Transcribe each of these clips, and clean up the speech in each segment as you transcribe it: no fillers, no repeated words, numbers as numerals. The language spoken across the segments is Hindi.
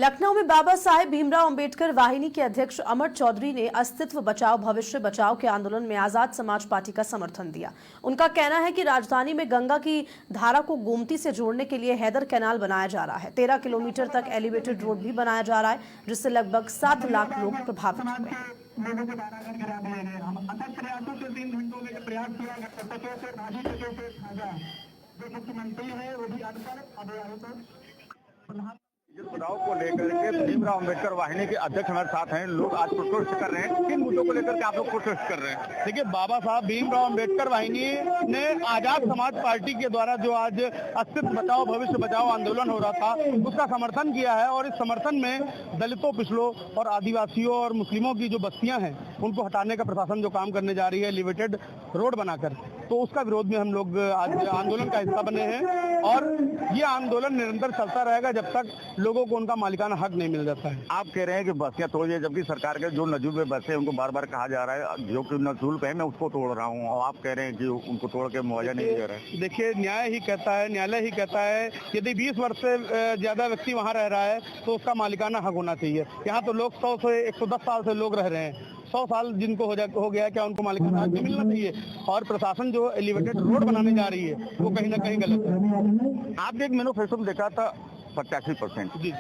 लखनऊ में बाबा साहेब भीमराव अंबेडकर वाहिनी के अध्यक्ष अमर चौधरी ने अस्तित्व बचाओ भविष्य बचाओ के आंदोलन में आजाद समाज पार्टी का समर्थन दिया। उनका कहना है कि राजधानी में गंगा की धारा को गोमती से जोड़ने के लिए हैदर कैनाल बनाया जा रहा है। 13 किलोमीटर तक एलिवेटेड रोड भी बनाया जा रहा है, जिससे लगभग 7 लाख लोग प्रभावित हुए हैं। चुनाव को लेकर के भीमराव अंबेडकर वाहिनी के अध्यक्ष हमारे साथ हैं। लोग आज प्रोटेस्ट कर रहे हैं। किन मुद्दों को लेकर के आप लोग प्रोटेस्ट कर रहे हैं? देखिए, बाबा साहब भीमराव अंबेडकर वाहिनी ने आजाद समाज पार्टी के द्वारा जो आज अस्तित्व बचाओ भविष्य बचाओ आंदोलन हो रहा था, उसका समर्थन किया है। और इस समर्थन में दलितों, पिछड़ों और आदिवासियों और मुस्लिमों की जो बस्तियां हैं, उनको हटाने का प्रशासन जो काम करने जा रही है एलिवेटेड रोड बनाकर, तो उसका विरोध में हम लोग आज आंदोलन का हिस्सा बने हैं। और ये आंदोलन निरंतर चलता रहेगा जब तक लोगों को उनका मालिकाना हक नहीं मिल जाता है। आप कह रहे हैं कि बस्तियां तोड़िए, जबकि सरकार के जो नजूबे बसे उनको बार बार कहा जा रहा है जो कि नजूल पे है मैं उसको तोड़ रहा हूँ, और आप कह रहे हैं कि उनको तोड़ के मुआवजा नहीं दे रहे। देखिए, न्यायालय ही कहता है यदि 20 वर्ष से ज्यादा व्यक्ति वहाँ रह रहा है तो उसका मालिकाना हक होना चाहिए। यहाँ तो लोग 100 से 110 साल से लोग रह रहे हैं। 100 साल जिनको हो गया, क्या उनको मालिकाना हक नहीं मिलना चाहिए? और प्रशासन जो एलिवेटेड रोड बनाने जा रही है वो कहीं ना कहीं गलत है। आपने एक मैनिफेस्टो में देखा था 85%। जी,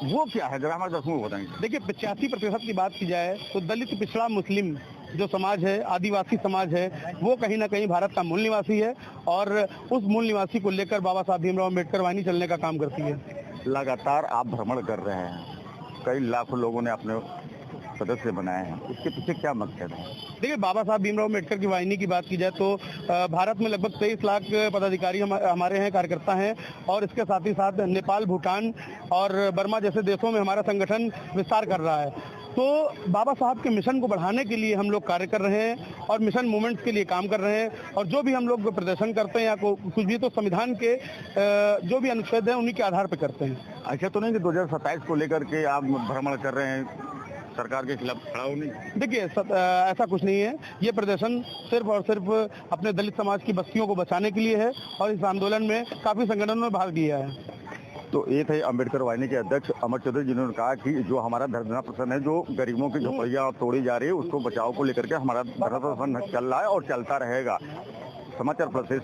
वो क्या है, जरा हमारे दर्शकों को बताएंगे। देखिए, 85% की बात की जाए तो दलित, पिछड़ा, मुस्लिम जो समाज है, आदिवासी समाज है, वो कहीं ना कहीं भारत का मूल निवासी है। और उस मूल निवासी को लेकर बाबा साहब भीमराव अम्बेडकर वाहिनी चलने का काम करती है। लगातार आप भ्रमण कर रहे हैं, कई लाखों लोगों ने अपने सदस्य बनाए हैं, इसके पीछे क्या मकसद है? देखिए, बाबा साहब भीमराव अम्बेडकर की वाहिनी की बात की जाए तो भारत में लगभग 23 लाख पदाधिकारी हमारे हैं, कार्यकर्ता हैं। और इसके साथ ही साथ नेपाल, भूटान और बर्मा जैसे देशों में हमारा संगठन विस्तार कर रहा है। तो बाबा साहब के मिशन को बढ़ाने के लिए हम लोग कार्य कर रहे हैं और मिशन मूवमेंट्स के लिए काम कर रहे हैं। और जो भी हम लोग प्रदर्शन करते हैं या कुछ भी, तो संविधान के जो भी अनुच्छेद हैं उन्हीं के आधार पर करते हैं। ऐसा तो नहीं कि 2027 को लेकर के आप भ्रमण कर रहे हैं, सरकार के खिलाफ खड़ा हो? नहीं, देखिए, ऐसा कुछ नहीं है। ये प्रदर्शन सिर्फ और सिर्फ अपने दलित समाज की बस्तियों को बचाने के लिए है। और इस आंदोलन में काफी संगठनों ने भाग लिया है। तो ये थे अंबेडकर वाहिनी के अध्यक्ष अमर चौधरी, जिन्होंने कहा कि जो हमारा धरना प्रदर्शन है, जो गरीबों की झोपड़ियां तोड़ी जा रही है, उसको बचाव को लेकर के हमारा धरना प्रदर्शन चल रहा है और चलता रहेगा। समाचार प्लस